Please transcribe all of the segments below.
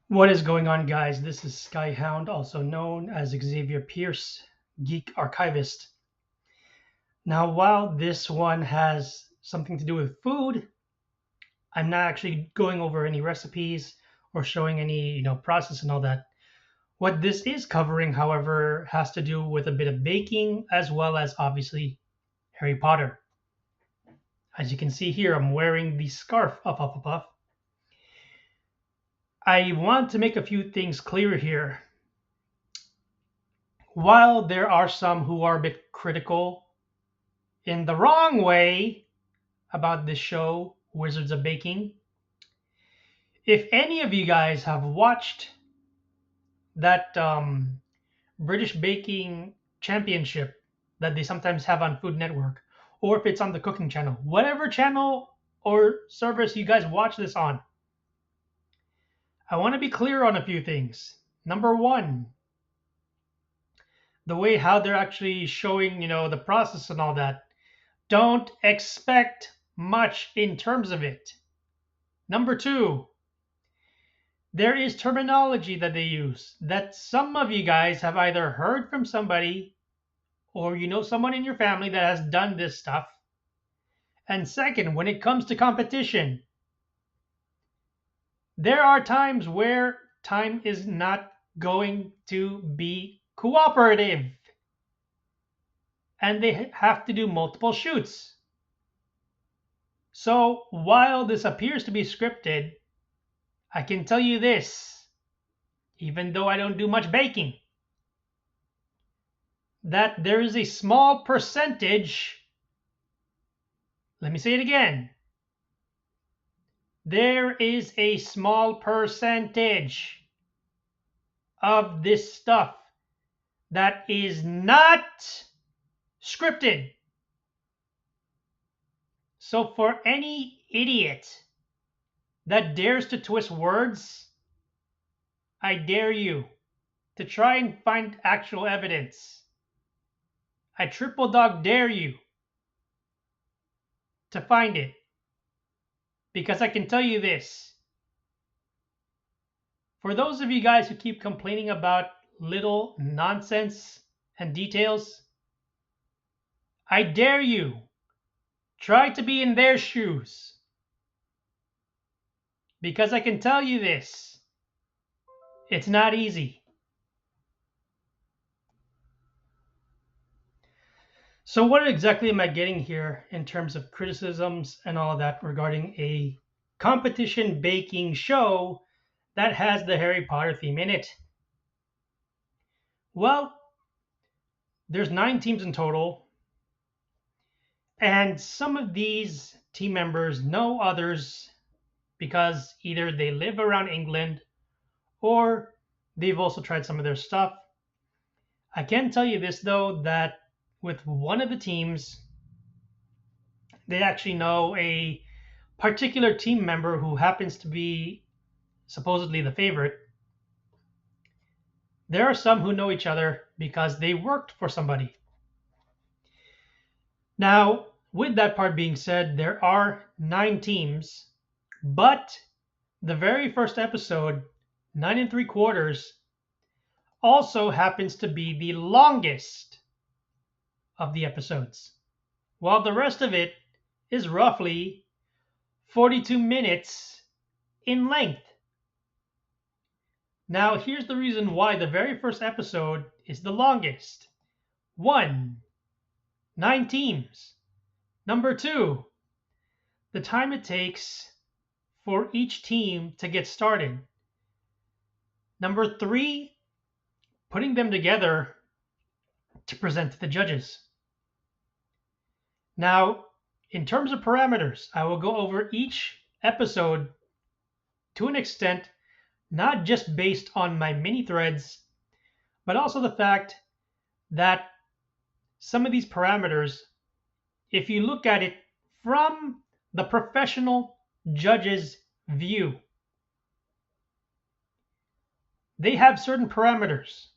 What is going on, guys? This is Skyhound, also known as Xavier Pierce, Geek Archivist. Now, while this one has something to do with food, I'm not actually going over any recipes or showing any, process and all that. What this is covering, however, has to do with a bit of baking as well as obviously Harry Potter. As you can see here, I'm wearing the scarf up. I want to make a few things clear here. While there are some who are a bit critical in the wrong way about this show, Wizards of Baking, if any of you guys have watched that British Baking Championship that they sometimes have on Food Network, or if it's on the Cooking Channel, whatever channel or service you guys watch this on, I want to be clear on a few things. Number one, the way how they're actually showing, the process and all that. Don't expect much in terms of it. Number two, there is terminology that they use that some of you guys have either heard from somebody or you know someone in your family that has done this stuff. And second, when it comes to competition, there are times where time is not going to be cooperative and they have to do multiple shoots. So while this appears to be scripted, I can tell you this, even though I don't do much baking, that there is a small percentage, let me say it again, there is a small percentage of this stuff that is not scripted. So for any idiot that dares to twist words, I dare you to try and find actual evidence. I triple dog dare you to find it. Because I can tell you this. For those of you guys who keep complaining about little nonsense and details, I dare you try to be in their shoes. Because I can tell you this, it's not easy. So what exactly am I getting here in terms of criticisms and all of that regarding a competition baking show that has the Harry Potter theme in it? Well, there's 9 teams in total, and some of these team members know others because either they live around England or they've also tried some of their stuff. I can tell you this though, that with one of the teams, they actually know a particular team member who happens to be supposedly the favorite. There are some who know each other because they worked for somebody. Now, with that part being said, there are 9 teams, but the very first episode, 9 3/4, also happens to be the longest of the episodes, while the rest of it is roughly 42 minutes in length. Now, here's the reason why the very first episode is the longest. 1, 9 teams. Number 2, the time it takes for each team to get started. Number 3, putting them together to present to the judges. Now, in terms of parameters, I will go over each episode to an extent, not just based on my mini threads, but also the fact that some of these parameters, if you look at it from the professional judge's view, they have certain parameters,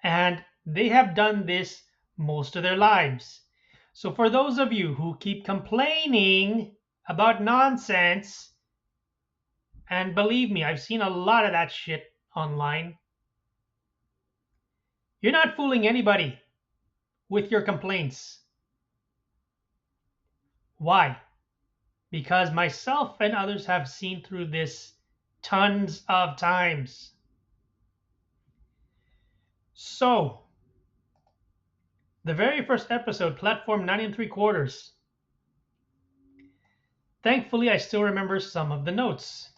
and they have done this most of their lives. So for those of you who keep complaining about nonsense, And believe me, I've seen a lot of that shit online. You're not fooling anybody with your complaints. Why? Because myself and others have seen through this tons of times. So, the very first episode, platform 9 3/4. Thankfully, I still remember some of the notes.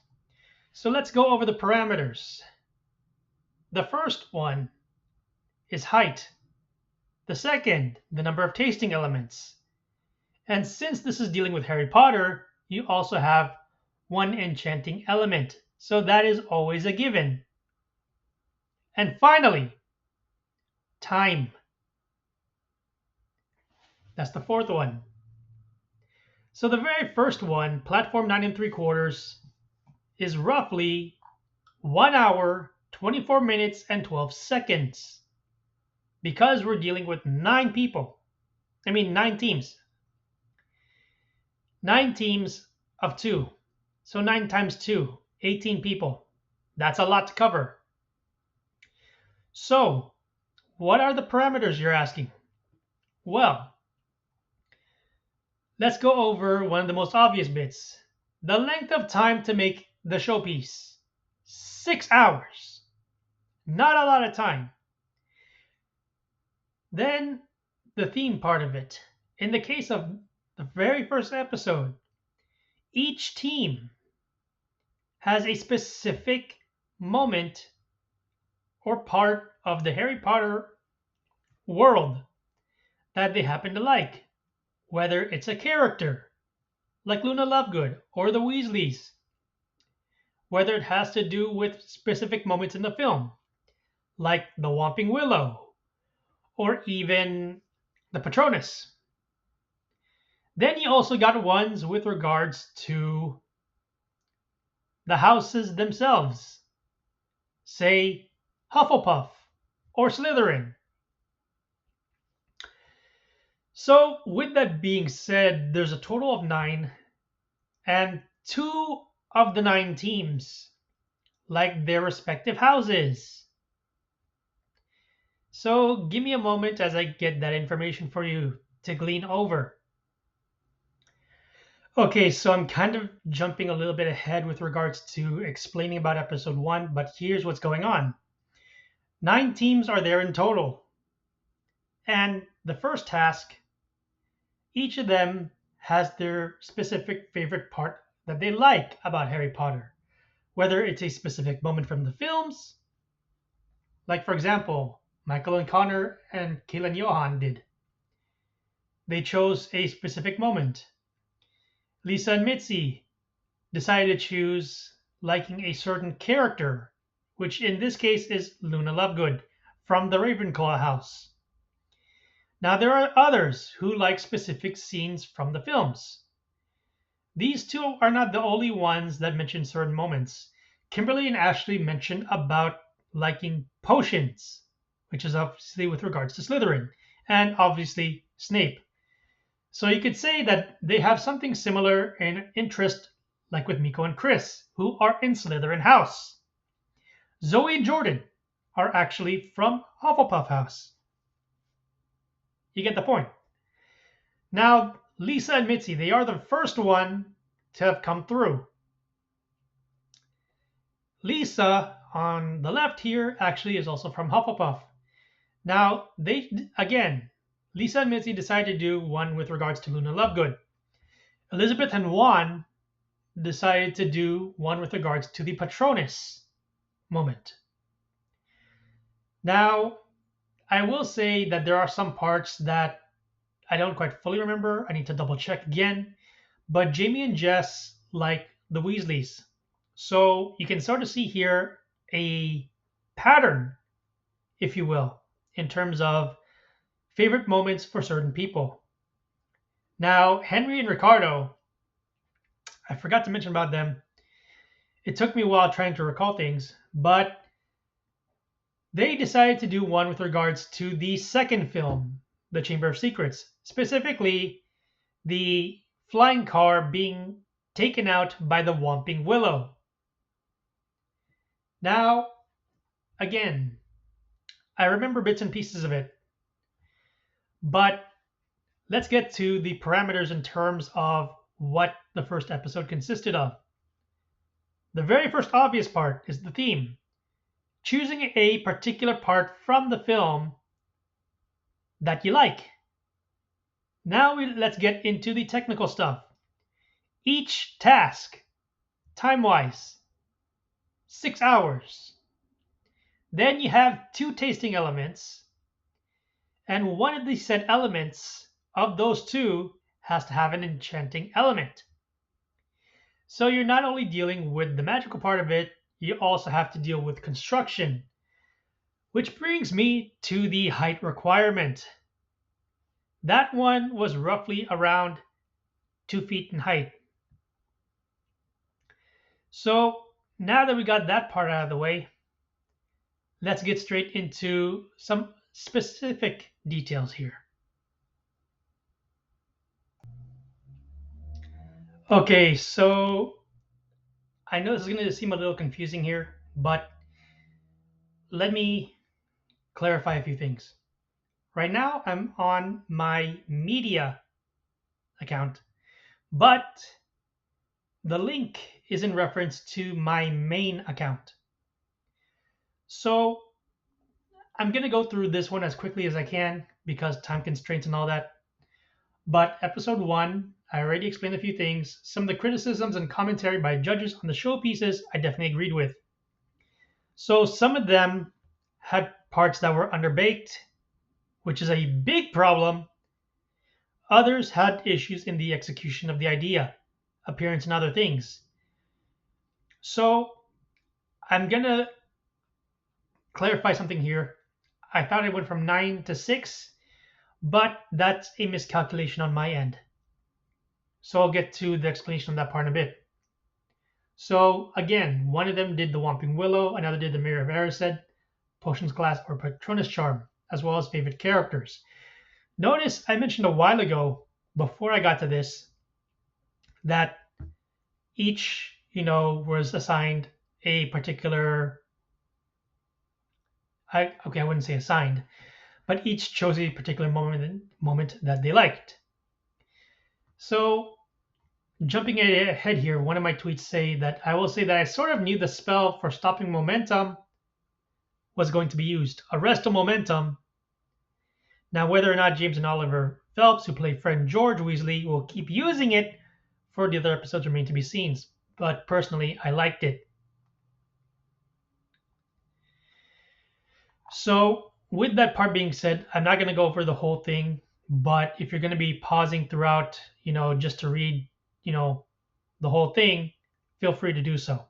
So let's go over the parameters. The first one is height. The second, the number of tasting elements. And since this is dealing with Harry Potter, you also have one enchanting element. So that is always a given. And finally, time. That's the fourth one. So the very first one, platform 9 3/4, is roughly 1 hour, 24 minutes, and 12 seconds. Because we're dealing with 9 people. 9 teams. 9 teams of 2. So 9 times 2, 18 people. That's a lot to cover. So, what are the parameters you're asking? Well, let's go over one of the most obvious bits. The length of time to make the showpiece. 6 hours. Not a lot of time. Then, the theme part of it. In the case of the very first episode, each team has a specific moment or part of the Harry Potter world that they happen to like. Whether it's a character, like Luna Lovegood or the Weasleys. Whether it has to do with specific moments in the film, like the Whomping Willow, or even the Patronus. Then you also got ones with regards to the houses themselves. Say, Hufflepuff or Slytherin. So, with that being said, there's a total of 9, and 2 of the 9 teams like their respective houses. So, give me a moment as I get that information for you to glean over. Okay, so I'm kind of jumping a little bit ahead with regards to explaining about episode 1, but here's what's going on. 9 teams are there in total. And the first task, each of them has their specific favorite part that they like about Harry Potter. Whether it's a specific moment from the films, like for example, Michael and Connor and Kayla and Johan did. They chose a specific moment. Lisa and Mitzi decided to choose liking a certain character, which in this case is Luna Lovegood from the Ravenclaw house. Now there are others who like specific scenes from the films. These two are not the only ones that mention certain moments. Kimberly and Ashley mentioned about liking potions, which is obviously with regards to Slytherin, and obviously Snape. So you could say that they have something similar in interest, like with Miko and Chris, who are in Slytherin house. Zoe and Jordan are actually from Hufflepuff house. You get the point. Now, Lisa and Mitzi, they are the first one to have come through. Lisa, on the left here, actually is also from Hufflepuff. Now, Lisa and Mitzi decided to do one with regards to Luna Lovegood. Elizabeth and Juan decided to do one with regards to the Patronus moment. Now, I will say that there are some parts that I don't quite fully remember. I need to double check again. But Jamie and Jess like the Weasleys. So you can sort of see here a pattern, if you will, in terms of favorite moments for certain people. Now, Henry and Ricardo, I forgot to mention about them. It took me a while trying to recall things, but they decided to do one with regards to the second film, The Chamber of Secrets, specifically the flying car being taken out by the Whomping Willow. Now, again, I remember bits and pieces of it, but let's get to the parameters in terms of what the first episode consisted of. The very first obvious part is the theme. Choosing a particular part from the film that you like. Now let's get into the technical stuff. Each task, time-wise, 6 hours. Then you have 2 tasting elements, and one of the said elements of those 2 has to have an enchanting element. So you're not only dealing with the magical part of it, you also have to deal with construction. Which brings me to the height requirement. That one was roughly around 2 feet in height. So now that we got that part out of the way, let's get straight into some specific details here. Okay, so I know this is going to seem a little confusing here, but let me clarify a few things. Right now, I'm on my media account, but the link is in reference to my main account. So I'm going to go through this one as quickly as I can because time constraints and all that. But episode 1, I already explained a few things. Some of the criticisms and commentary by judges on the show pieces I definitely agreed with. So some of them had parts that were underbaked, which is a big problem. Others had issues in the execution of the idea, appearance, and other things. So I'm going to clarify something here. I thought it went from 9 to 6, but that's a miscalculation on my end. So I'll get to the explanation of that part in a bit. So again, one of them did the Whomping Willow, another did the Mirror of Erised, Potions Class, or Patronus Charm, as well as favorite characters. Notice I mentioned a while ago, before I got to this, that each, was assigned a particular, I wouldn't say assigned, but each chose a particular moment that they liked. So jumping ahead here, one of my tweets I will say that I sort of knew the spell for stopping momentum was going to be used. Arresto momentum. Now, whether or not James and Oliver Phelps, who play friend George Weasley, will keep using it for the other episodes remain to be seen. But personally, I liked it. So, with that part being said, I'm not going to go over the whole thing. But if you're going to be pausing throughout, just to read, the whole thing, feel free to do so.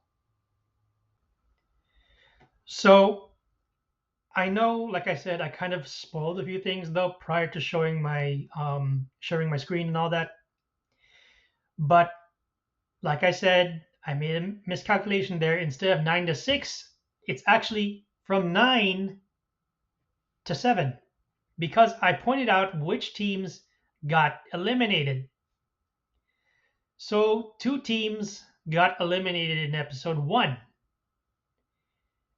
So I know, like I said, I kind of spoiled a few things though prior to showing my sharing my screen and all that. But like I said, I made a miscalculation there. Instead of 9 to 6, it's actually from 9 to 7 because I pointed out which teams got eliminated. So 2 teams got eliminated in episode 1.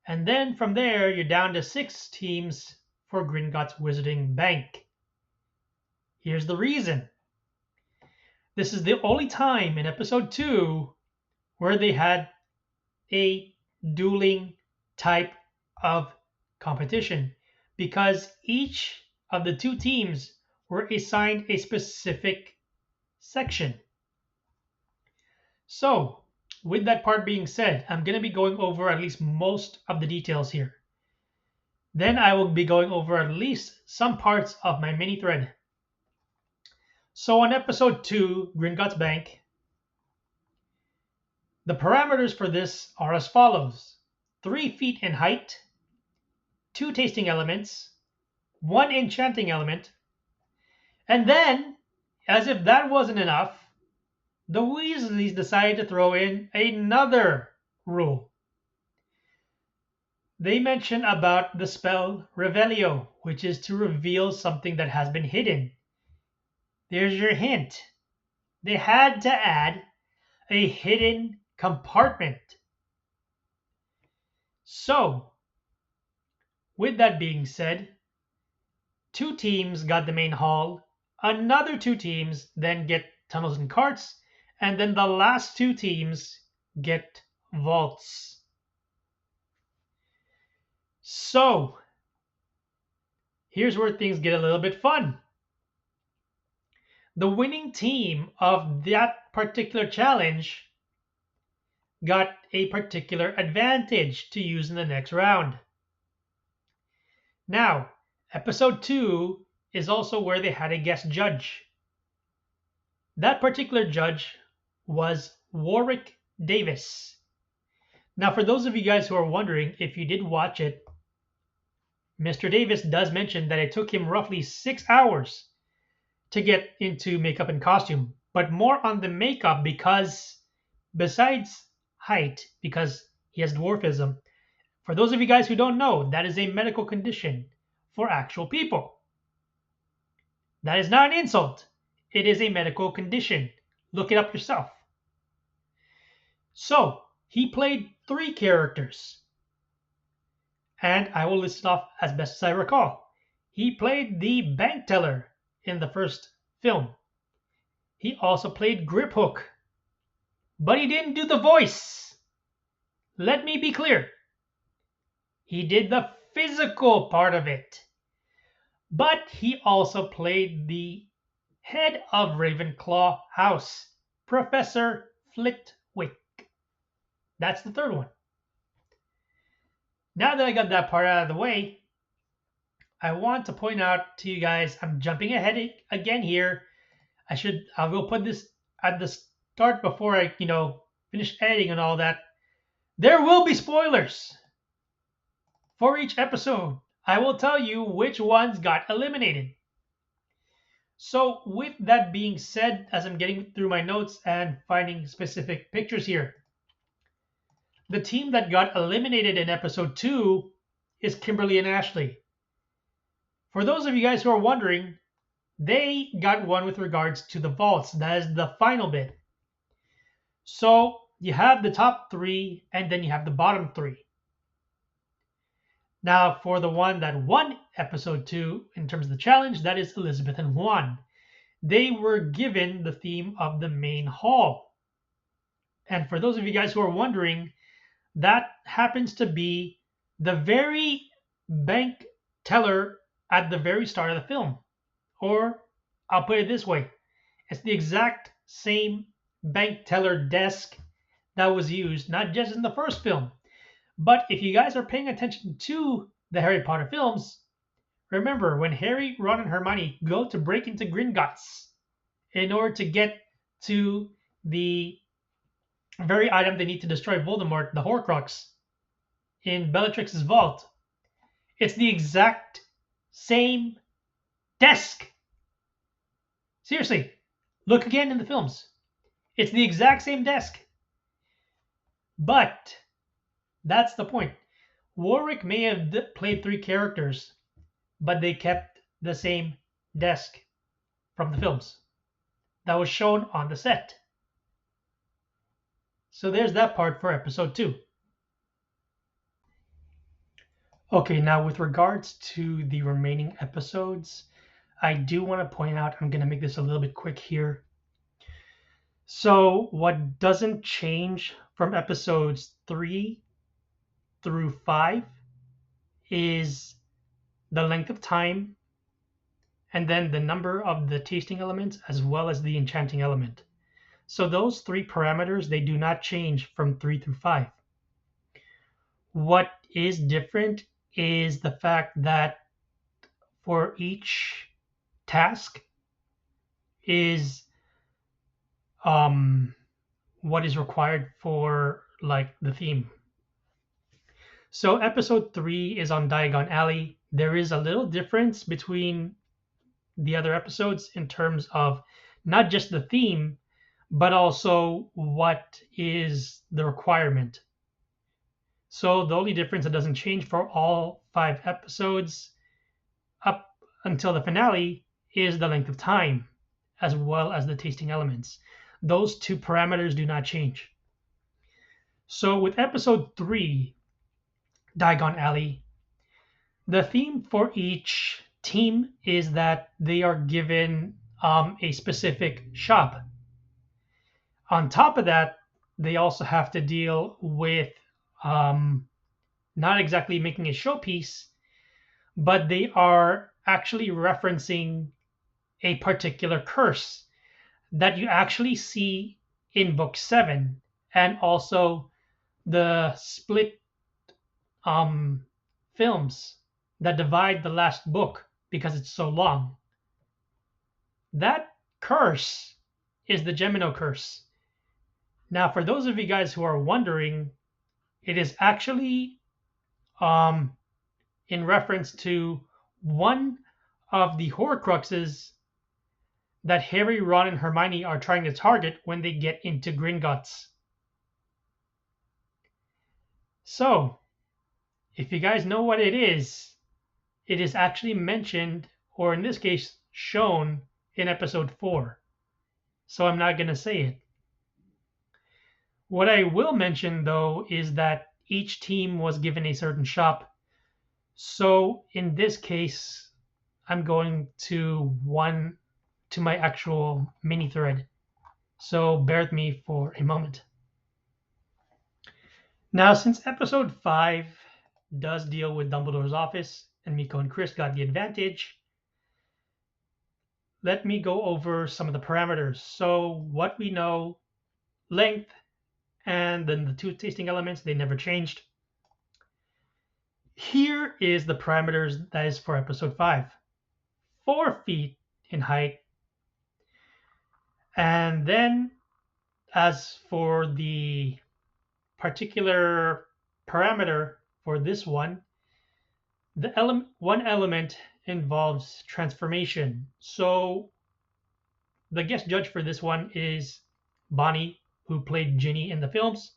And then from there, you're down to 6 teams for Gringotts Wizarding Bank. Here's the reason. This is the only time in episode 2 where they had a dueling type of competition because each of the 2 teams were assigned a specific section. So, with that part being said, I'm going to be going over at least most of the details here. Then I will be going over at least some parts of my mini thread. So on episode 2, Gringotts Bank, the parameters for this are as follows. 3 feet in height, 2 tasting elements, 1 enchanting element, and then, as if that wasn't enough, the Weasleys decided to throw in another rule. They mention about the spell Revelio, which is to reveal something that has been hidden. There's your hint. They had to add a hidden compartment. So, with that being said, two teams got the main hall, another two teams then get tunnels and carts, and then the last two teams get vaults. So, here's where things get a little bit fun. The winning team of that particular challenge got a particular advantage to use in the next round. Now, episode 2 is also where they had a guest judge. That particular judge was Warwick Davis. Now, for those of you guys who are wondering if you did watch it, Mr. Davis does mention that it took him roughly 6 hours to get into makeup and costume, but more on the makeup because besides height, because he has dwarfism, for those of you guys who don't know, that is a medical condition for actual people. That is not an insult. It is a medical condition. Look it up yourself. So, he played 3 characters. And I will list it off as best as I recall. He played the bank teller in the first film. He also played Grip Hook. But he didn't do the voice. Let me be clear. He did the physical part of it. But he also played the head of Ravenclaw House, Professor Flitwick. That's the third one. Now that I got that part out of the way, I want to point out to you guys, I'm jumping ahead again here. I will put this at the start before I, finish editing and all that. There will be spoilers for each episode. I will tell you which ones got eliminated. So with that being said, as I'm getting through my notes and finding specific pictures here, the team that got eliminated in episode 2 is Kimberly and Ashley. For those of you guys who are wondering, they got one with regards to the vaults. That is the final bit. So you have the top 3 and then you have the bottom 3. Now for the one that won episode 2 in terms of the challenge, that is Elizabeth and Juan. They were given the theme of the main hall. And for those of you guys who are wondering, that happens to be the very bank teller at the very start of the film. Or I'll put it this way, it's the exact same bank teller desk that was used not just in the first film, but if you guys are paying attention to the Harry Potter films, remember when Harry, Ron, and Hermione go to break into Gringotts in order to get to the very item they need to destroy Voldemort, the Horcrux, in Bellatrix's vault, it's the exact same desk. Seriously, look again in the films. It's the exact same desk. But that's the point. Warwick may have played 3 characters, but they kept the same desk from the films that was shown on the set. So there's that part for episode 2. Okay, now with regards to the remaining episodes, I do want to point out, I'm going to make this a little bit quick here. So what doesn't change from episodes 3 through 5 is the length of time and then the number of the tasting elements as well as the enchanting element. So those 3 parameters, they do not change from 3 through 5. What is different is the fact that for each task is what is required for like the theme. So episode 3 is on Diagon Alley. There is a little difference between the other episodes in terms of not just the theme, but also what is the requirement. So the only difference that doesn't change for all 5 episodes up until the finale is the length of time, as well as the tasting elements. Those 2 parameters do not change. So with episode 3, Diagon Alley. The theme for each team is that they are given a specific shop. On top of that, they also have to deal with um, not exactly making a showpiece, but they are actually referencing a particular curse that you actually see in book 7, and also the split um, films that divide the last book because it's so long. That curse is the Gemino curse. Now, for those of you guys who are wondering, it is actually um, in reference to one of the Horcruxes that Harry, Ron, and Hermione are trying to target when they get into Gringotts. So, if you guys know what it is actually mentioned, or in this case, shown in episode 4. So I'm not going to say it. What I will mention, though, is that each team was given a certain shop. So in this case, I'm going to my actual mini thread. So bear with me for a moment. Now, since episode 5 does deal with Dumbledore's office and Miko and Chris got the advantage, let me go over some of the parameters. So what we know, length, and then the 2 tasting elements, they never changed. Here is the parameters that is for episode 5. 4 feet in height. And then as for the particular parameter for this one, one element involves transformation. So the guest judge for this one is Bonnie, who played Ginny in the films.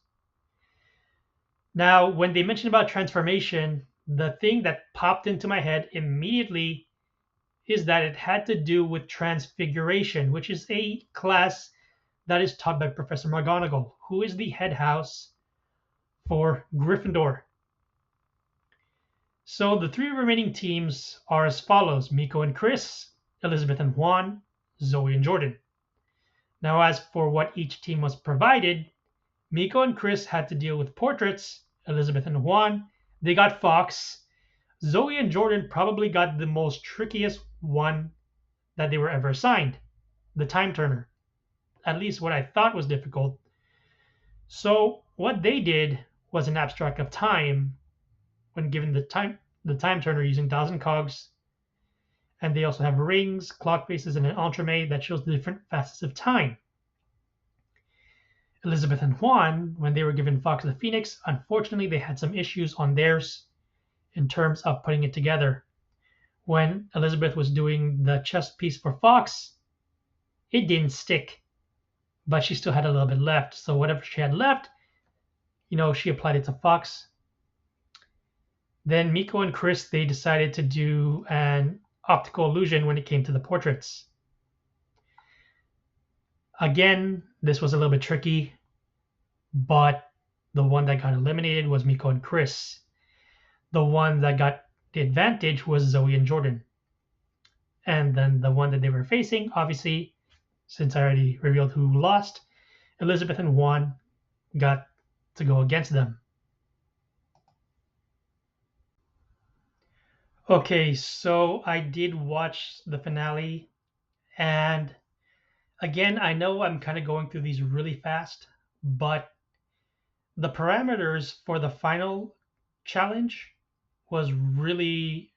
Now, when they mentioned about transformation, the thing that popped into my head immediately is that it had to do with transfiguration, which is a class that is taught by Professor McGonagall, who is the head house for Gryffindor. So the 3 remaining teams are as follows: Miko and Chris, Elizabeth and Juan, Zoe and Jordan. Now, as for what each team was provided, Miko and Chris had to deal with portraits. Elizabeth and Juan, they got Fox. Zoe and Jordan probably got the most trickiest one that they were ever assigned, the Time Turner. At least what I thought was difficult. So what they did was an abstract of time when given the time turner using dials and cogs. And they also have rings, clock faces, and an entremet that shows the different facets of time. Elizabeth and Juan, when they were given Fox the Phoenix, unfortunately they had some issues on theirs in terms of putting it together. When Elizabeth was doing the chest piece for Fox, it didn't stick, but she still had a little bit left. So whatever she had left, she applied it to Fox. Then Miko and Chris, they decided to do an optical illusion when it came to the portraits. Again, this was a little bit tricky, but the one that got eliminated was Miko and Chris. The one that got the advantage was Zoe and Jordan. And then the one that they were facing, obviously, since I already revealed who lost, Elizabeth and Juan got to go against them. Okay, so I did watch the finale, and again, I know I'm kind of going through these really fast, but the parameters for the final challenge was really,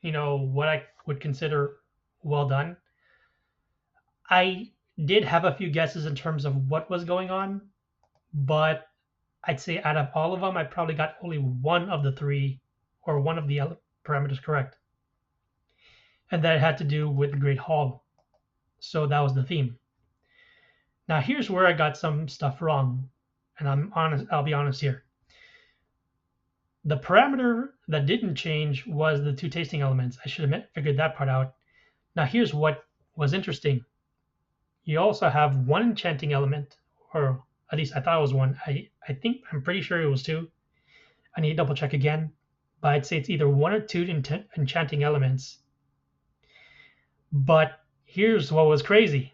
what I would consider well done. I did have a few guesses in terms of what was going on, but I'd say out of all of them, I probably got only one of the 3 or one of the parameters correct. And that had to do with the Great Hall. So that was the theme. Now here's where I got some stuff wrong, and I'll be honest here. The parameter that didn't change was the 2 tasting elements. I should have figured that part out. Now here's what was interesting. You also have 1 enchanting element, or at least I thought it was 1. I'm pretty sure it was 2. I need to double check again, but I'd say it's either one or two enchanting elements. But here's what was crazy,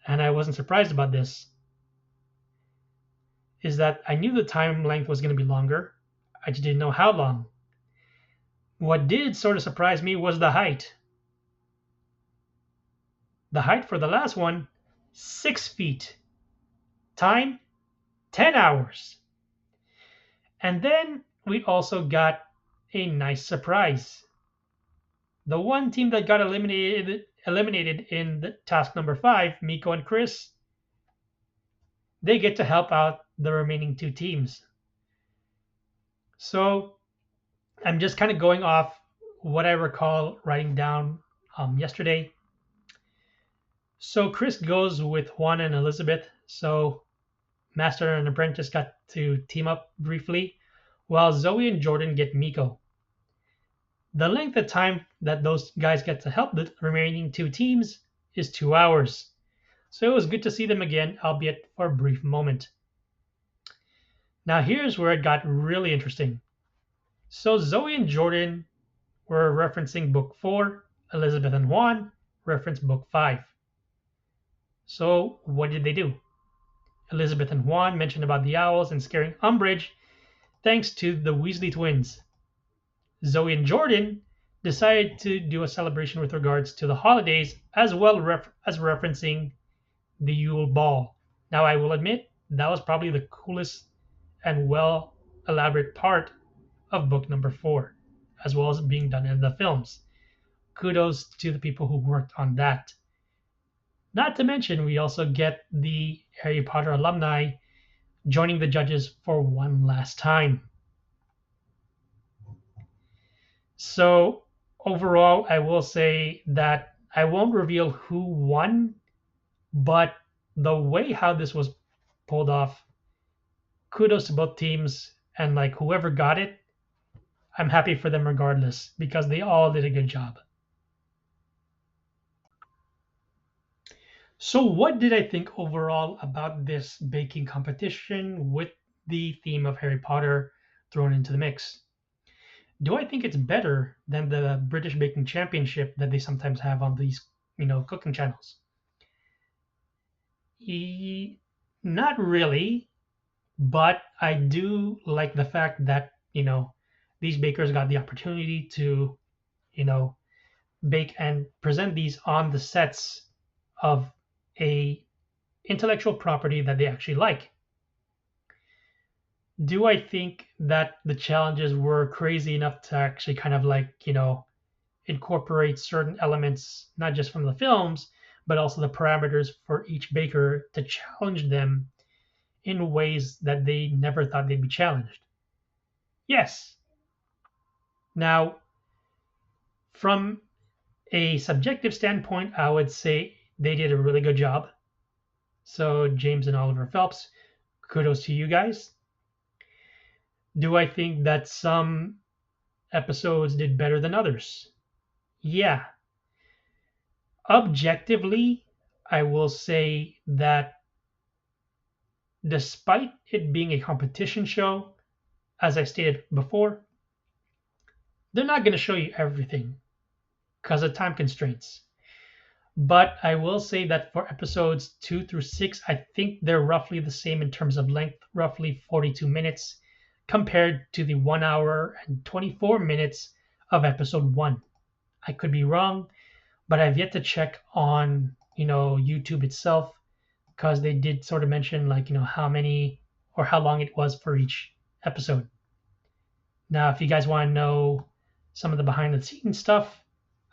and I wasn't surprised about this, is that I knew the time length was going to be longer. I just didn't know how long. What did sort of surprise me was the height. The height for the last one, 6 feet. Time, 10 hours. And then we also got a nice surprise. The one team that got eliminated in the task number 5, Miko and Chris, they get to help out the remaining 2 teams. So I'm just kind of going off what I recall writing down yesterday. So Chris goes with Juan and Elizabeth. So Master and Apprentice got to team up briefly, while Zoe and Jordan get Miko. The length of time that those guys get to help the remaining 2 teams is 2 hours. So it was good to see them again, albeit for a brief moment. Now here's where it got really interesting. So Zoe and Jordan were referencing book 4, Elizabeth and Juan referenced book 5. So what did they do? Elizabeth and Juan mentioned about the owls and scaring Umbridge thanks to the Weasley twins. Zoe and Jordan decided to do a celebration with regards to the holidays as well as referencing the Yule Ball. Now I will admit that was probably the coolest and well elaborate part of book number 4, as well as being done in the films. Kudos to the people who worked on that. Not to mention, we also get the Harry Potter alumni joining the judges for one last time. So, overall, I will say that I won't reveal who won, but the way how this was pulled off, kudos to both teams, and like whoever got it, I'm happy for them regardless because they all did a good job. So, what did I think overall about this baking competition with the theme of Harry Potter thrown into the mix? Do I think it's better than the British Baking Championship that they sometimes have on these, cooking channels? Not really, but I do like the fact that, these bakers got the opportunity to, you know, bake and present these on the sets of a intellectual property that they actually like. Do I think that the challenges were crazy enough to actually kind of incorporate certain elements, not just from the films, but also the parameters for each baker to challenge them in ways that they never thought they'd be challenged? Yes. Now, from a subjective standpoint, I would say they did a really good job. So, James and Oliver Phelps, kudos to you guys. Do I think that some episodes did better than others? Yeah. Objectively, I will say that despite it being a competition show, as I stated before, they're not going to show you everything because of time constraints. But I will say that for episodes 2 through 6, I think they're roughly the same in terms of length, roughly 42 minutes, compared to the 1 hour and 24 minutes of episode 1. I could be wrong, but I've yet to check on, YouTube itself because they did sort of mention how many or how long it was for each episode. Now, if you guys want to know some of the behind the scenes stuff,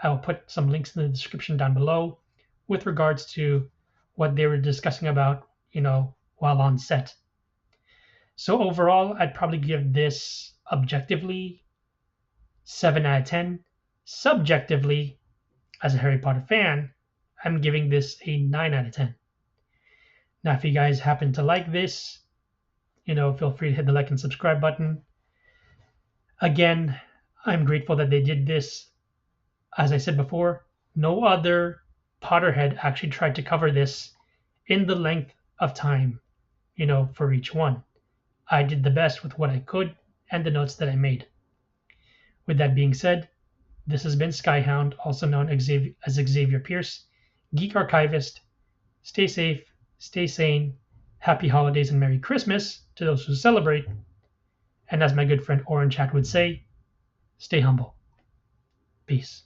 I will put some links in the description down below with regards to what they were discussing about, while on set. So overall, I'd probably give this objectively 7 out of 10. Subjectively, as a Harry Potter fan, I'm giving this a 9 out of 10. Now, if you guys happen to like this, feel free to hit the like and subscribe button. Again, I'm grateful that they did this. As I said before, no other Potterhead actually tried to cover this in the length of time, for each one. I did the best with what I could, and the notes that I made. With that being said, this has been Skyhound, also known as Xavier Pierce, Geek Archivist. Stay safe, stay sane, happy holidays and Merry Christmas to those who celebrate. And as my good friend Orange Hat would say, stay humble. Peace.